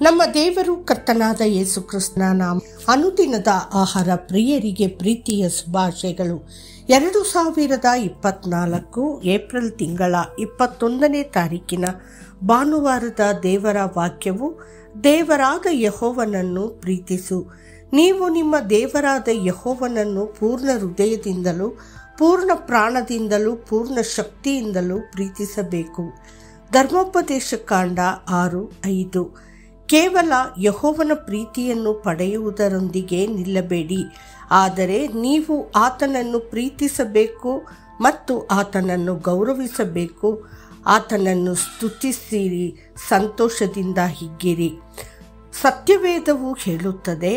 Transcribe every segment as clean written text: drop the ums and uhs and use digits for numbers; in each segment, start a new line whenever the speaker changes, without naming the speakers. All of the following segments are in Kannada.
ನಮ್ಮ ದೇವರು ಕರ್ತನಾದ ಯೇಸು ಕ್ರಿಸ್ತನ ನಾಮ. ಅನುದಿನದ ಆಹಾರ ಪ್ರಿಯರಿಗೆ ಪ್ರೀತಿಯ ಶುಭಾಶಯಗಳು. 2024 ಏಪ್ರಿಲ್ ತಿಂಗಳ 21ನೇ ತಾರೀಕಿನ ಭಾನುವಾರದ ದೇವರ ವಾಕ್ಯವು, ದೇವರಾದ ಯೆಹೋವನನ್ನು ಪ್ರೀತಿಸು. ನೀವು ನಿಮ್ಮ ದೇವರಾದ ಯೆಹೋವನನ್ನು ಪೂರ್ಣ ಹೃದಯದಿಂದಲೂ ಪೂರ್ಣ ಪ್ರಾಣದಿಂದಲೂ ಪೂರ್ಣ ಶಕ್ತಿಯಿಂದಲೂ ಪ್ರೀತಿಸಬೇಕು. ಧರ್ಮೋಪದೇಶ ಕಾಂಡ 6:5. ಕೇವಲ ಯೆಹೋವನ ಪ್ರೀತಿಯನ್ನು ಪಡೆಯುವುದರೊಂದಿಗೆ ನಿಲ್ಲಬೇಡಿ, ಆದರೆ ನೀವು ಆತನನ್ನು ಪ್ರೀತಿಸಬೇಕು ಮತ್ತು ಆತನನ್ನು ಗೌರವಿಸಬೇಕು. ಆತನನ್ನು ಸ್ತುತಿಸಿರಿ, ಸಂತೋಷದಿಂದ ಹಿಗ್ಗಿರಿ. ಸತ್ಯವೇದವು ಹೇಳುತ್ತದೆ,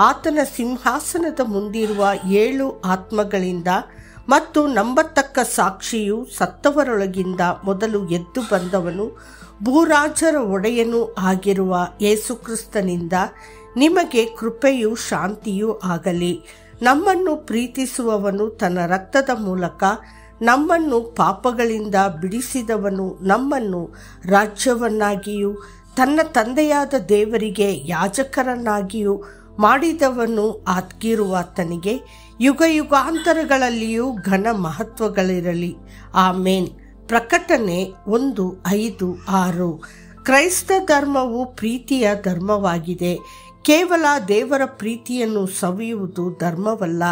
ಆತನ ಸಿಂಹಾಸನದ ಮುಂದಿರುವ 7 ಆತ್ಮಗಳಿಂದ ಮತ್ತು ನಂಬತಕ್ಕ ಸಾಕ್ಷಿಯು ಸತ್ತವರೊಳಗಿಂದ ಮೊದಲು ಎದ್ದು ಬಂದವನು ಭೂರಾಜರ ಒಡೆಯನೂ ಆಗಿರುವ ಯೇಸುಕ್ರಿಸ್ತನಿಂದ ನಿಮಗೆ ಕೃಪೆಯೂ ಶಾಂತಿಯೂ ಆಗಲಿ. ನಮ್ಮನ್ನು ಪ್ರೀತಿಸುವವನು ತನ್ನ ರಕ್ತದ ಮೂಲಕ ನಮ್ಮನ್ನು ಪಾಪಗಳಿಂದ ಬಿಡಿಸಿದವನು, ನಮ್ಮನ್ನು ರಾಜ್ಯವನ್ನಾಗಿಯೂ ತನ್ನ ತಂದೆಯಾದ ದೇವರಿಗೆ ಯಾಜಕರನ್ನಾಗಿಯೂ ಮಾಡಿದವನು ಆಗಿರುವಾತನಿಗೆ ಯುಗಯುಗಾಂತರಗಳಲ್ಲಿಯೂ ಘನ ಮಹತ್ವಗಳಿರಲಿ. ಆಮೇನ್. ಪ್ರಕಟಣೆ 1:5-6. ಕ್ರೈಸ್ತ ಧರ್ಮವು ಪ್ರೀತಿಯ ಧರ್ಮವಾಗಿದೆ. ಕೇವಲ ದೇವರ ಪ್ರೀತಿಯನ್ನು ಸವಿಯುವುದು ಧರ್ಮವಲ್ಲ,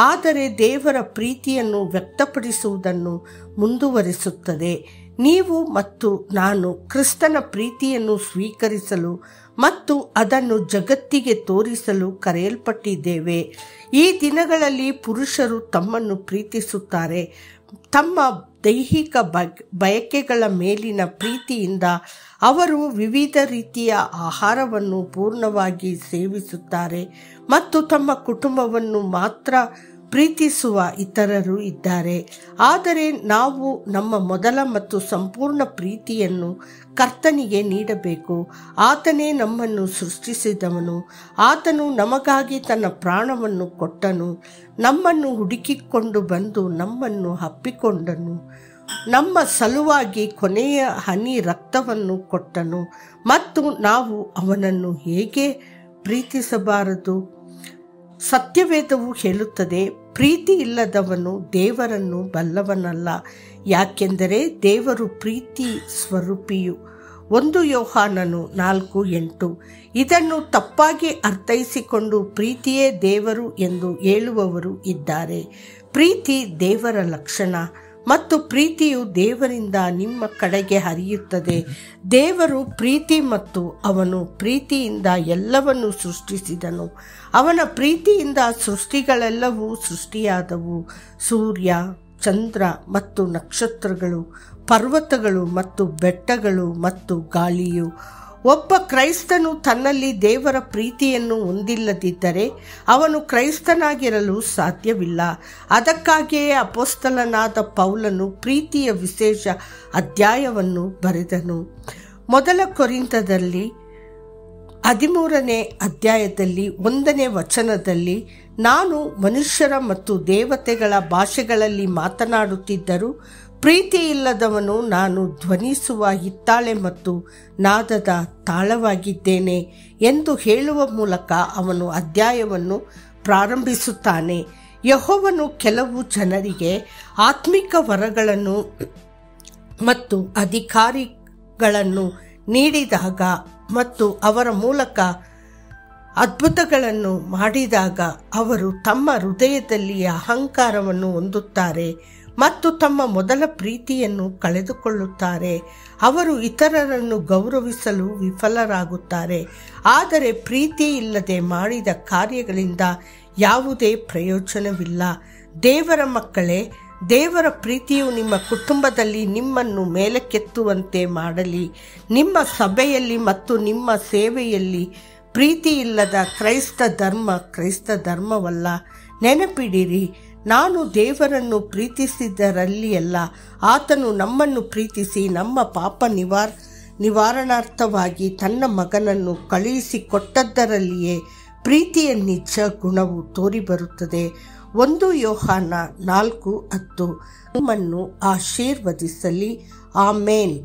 ಆದರೆ ದೇವರ ಪ್ರೀತಿಯನ್ನು ವ್ಯಕ್ತಪಡಿಸುವುದನ್ನು ಮುಂದುವರಿಸುತ್ತದೆ. ನೀವು ಮತ್ತು ನಾನು ಕ್ರಿಸ್ತನ ಪ್ರೀತಿಯನ್ನು ಸ್ವೀಕರಿಸಲು ಮತ್ತು ಅದನ್ನು ಜಗತ್ತಿಗೆ ತೋರಿಸಲು ಕರೆಯಲ್ಪಟ್ಟಿದ್ದೇವೆ. ಈ ದಿನಗಳಲ್ಲಿ ಪುರುಷರು ತಮ್ಮನ್ನು ಪ್ರೀತಿಸುತ್ತಾರೆ. ತಮ್ಮ ದೈಹಿಕ ಬಯಕೆಗಳ ಮೇಲಿನ ಪ್ರೀತಿಯಿಂದ ಅವರು ವಿವಿಧ ರೀತಿಯ ಆಹಾರವನ್ನು ಪೂರ್ಣವಾಗಿ ಸೇವಿಸುತ್ತಾರೆ ಮತ್ತು ತಮ್ಮ ಕುಟುಂಬವನ್ನು ಮಾತ್ರ ಪ್ರೀತಿಸುವ ಇತರರು ಇದ್ದಾರೆ. ಆದರೆ ನಾವು ನಮ್ಮ ಮೊದಲ ಮತ್ತು ಸಂಪೂರ್ಣ ಪ್ರೀತಿಯನ್ನು ಕರ್ತನಿಗೆ ನೀಡಬೇಕು. ಆತನೇ ನಮ್ಮನ್ನು ಸೃಷ್ಟಿಸಿದವನು. ಆತನು ನಮಗಾಗಿ ತನ್ನ ಪ್ರಾಣವನ್ನು ಕೊಟ್ಟನು. ನಮ್ಮನ್ನು ಹುಡುಕಿಕೊಂಡು ಬಂದು ನಮ್ಮನ್ನು ಅಪ್ಪಿಕೊಂಡನು. ನಮ್ಮ ಸಲುವಾಗಿ ಕೊನೆಯ ಹನಿ ರಕ್ತವನ್ನು ಕೊಟ್ಟನು ಮತ್ತು ನಾವು ಅವನನ್ನು ಹೇಗೆ ಪ್ರೀತಿಸಬಾರದು? ಸತ್ಯವೇದವು ಹೇಳುತ್ತದೆ, ಪ್ರೀತಿ ಇಲ್ಲದವನು ದೇವರನ್ನು ಬಲ್ಲವನಲ್ಲ, ಯಾಕೆಂದರೆ ದೇವರು ಪ್ರೀತಿ ಸ್ವರೂಪಿಯು. 1 ಯೋಹಾನನು 4:8. ಇದನ್ನು ತಪ್ಪಾಗಿ ಅರ್ಥೈಸಿಕೊಂಡು ಪ್ರೀತಿಯೇ ದೇವರು ಎಂದು ಹೇಳುವವರು ಇದ್ದಾರೆ. ಪ್ರೀತಿ ದೇವರ ಲಕ್ಷಣ ಮತ್ತು ಪ್ರೀತಿಯು ದೇವರಿಂದ ನಿಮ್ಮ ಕಡೆಗೆ ಹರಿಯುತ್ತದೆ. ದೇವರು ಪ್ರೀತಿ ಮತ್ತು ಅವನು ಪ್ರೀತಿಯಿಂದ ಎಲ್ಲವನ್ನು ಸೃಷ್ಟಿಸಿದನು. ಅವನ ಪ್ರೀತಿಯಿಂದ ಸೃಷ್ಟಿಗಳೆಲ್ಲವೂ ಸೃಷ್ಟಿಯಾದವು. ಸೂರ್ಯ, ಚಂದ್ರ ಮತ್ತು ನಕ್ಷತ್ರಗಳು, ಪರ್ವತಗಳು ಮತ್ತು ಬೆಟ್ಟಗಳು ಮತ್ತು ಗಾಳಿಯು. ಒಬ್ಬ ಕ್ರೈಸ್ತನು ತನ್ನಲ್ಲಿ ದೇವರ ಪ್ರೀತಿಯನ್ನು ಹೊಂದಿಲ್ಲದಿದ್ದರೆ ಅವನು ಕ್ರೈಸ್ತನಾಗಿರಲು ಸಾಧ್ಯವಿಲ್ಲ. ಅದಕ್ಕಾಗಿಯೇ ಅಪೊಸ್ತಲನಾದ ಪೌಲನು ಪ್ರೀತಿಯ ವಿಶೇಷ ಅಧ್ಯಾಯವನ್ನು ಬರೆದನು. 1 ಕೊರಿಂಥದಲ್ಲಿ 13ನೇ ಅಧ್ಯಾಯದಲ್ಲಿ 1ನೇ ವಚನದಲ್ಲಿ, ನಾನು ಮನುಷ್ಯರ ಮತ್ತು ದೇವತೆಗಳ ಭಾಷೆಗಳಲ್ಲಿ ಮಾತನಾಡುತ್ತಿದ್ದರೂ ಪ್ರೀತಿ ಇಲ್ಲದವನು ನಾನು ಧ್ವನಿಸುವ ಹಿತ್ತಾಳೆ ಮತ್ತು ನಾದದ ತಾಳವಾಗಿದ್ದೇನೆ ಎಂದು ಹೇಳುವ ಮೂಲಕ ಅವನು ಅಧ್ಯಾಯವನ್ನು ಪ್ರಾರಂಭಿಸುತ್ತಾನೆ. ಯೆಹೋವನು ಕೆಲವು ಜನರಿಗೆ ಆತ್ಮಿಕ ವರಗಳನ್ನು ಮತ್ತು ಅಧಿಕಾರಿಗಳನ್ನು ನೀಡಿದಾಗ ಮತ್ತು ಅವರ ಮೂಲಕ ಅದ್ಭುತಗಳನ್ನು ಮಾಡಿದಾಗ ಅವರು ತಮ್ಮ ಹೃದಯದಲ್ಲಿ ಅಹಂಕಾರವನ್ನು ಹೊಂದುತ್ತಾರೆ ಮತ್ತು ತಮ್ಮ ಮೊದಲ ಪ್ರೀತಿಯನ್ನು ಕಳೆದುಕೊಳ್ಳುತ್ತಾರೆ. ಅವರು ಇತರರನ್ನು ಗೌರವಿಸಲು ವಿಫಲರಾಗುತ್ತಾರೆ. ಆದರೆ ಪ್ರೀತಿ ಇಲ್ಲದೆ ಮಾಡಿದ ಕಾರ್ಯಗಳಿಂದ ಯಾವುದೇ ಪ್ರಯೋಜನವಿಲ್ಲ. ದೇವರ ಮಕ್ಕಳೇ, ದೇವರ ಪ್ರೀತಿಯು ನಿಮ್ಮ ಕುಟುಂಬದಲ್ಲಿ ನಿಮ್ಮನ್ನು ಮೇಲಕ್ಕೆತ್ತುವಂತೆ ಮಾಡಲಿ. ನಿಮ್ಮ ಸಭೆಯಲ್ಲಿ ಮತ್ತು ನಿಮ್ಮ ಸೇವೆಯಲ್ಲಿ ಪ್ರೀತಿ ಇಲ್ಲದ ಕ್ರೈಸ್ತ ಧರ್ಮವಲ್ಲ. ನೆನಪಿಡಿರಿ, ನಾನು ದೇವರನ್ನು ಪ್ರೀತಿಸಿದರಲ್ಲಿಯಲ್ಲ, ಆತನು ನಮ್ಮನ್ನು ಪ್ರೀತಿಸಿ ನಮ್ಮ ಪಾಪ ನಿವಾರಣಾರ್ಥವಾಗಿ ತನ್ನ ಮಗನನ್ನು ಕಳುಹಿಸಿಕೊಟ್ಟದ್ದರಲ್ಲಿಯೇ ಪ್ರೀತಿಯ ನಿಜ ಗುಣವು ತೋರಿಬರುತ್ತದೆ. 1 ಯೋಹಾನ 4:10. ನಿಮ್ಮನ್ನು ಆಶೀರ್ವದಿಸಲಿ. ಆಮೇನ್.